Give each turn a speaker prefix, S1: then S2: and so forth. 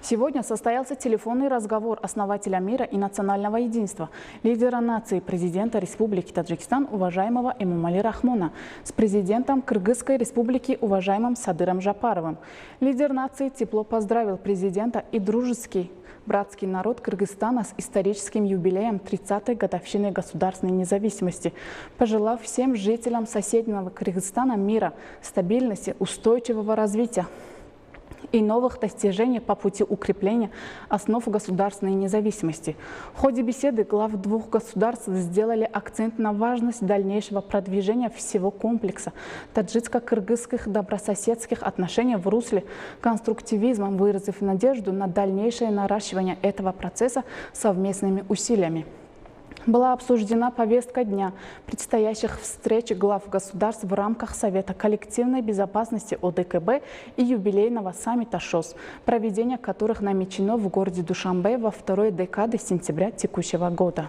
S1: Сегодня состоялся телефонный разговор основателя мира и национального единства, лидера нации, президента Республики Таджикистан, уважаемого Эмомали Рахмона, с президентом Кыргызской Республики, уважаемым Садыром Жапаровым. Лидер нации тепло поздравил президента и дружеский братский народ Кыргызстана с историческим юбилеем 30-й годовщины государственной независимости, пожелав всем жителям соседнего Кыргызстана мира, стабильности, устойчивого развития и новых достижений по пути укрепления основ государственной независимости. В ходе беседы глав двух государств сделали акцент на важность дальнейшего продвижения всего комплекса таджикско-кыргызских добрососедских отношений в русле конструктивизма, выразив надежду на дальнейшее наращивание этого процесса совместными усилиями. Была обсуждена повестка дня предстоящих встреч глав государств в рамках Совета коллективной безопасности ОДКБ и юбилейного саммита ШОС, проведение которых намечено в городе Душанбе во второй декаде сентября текущего года.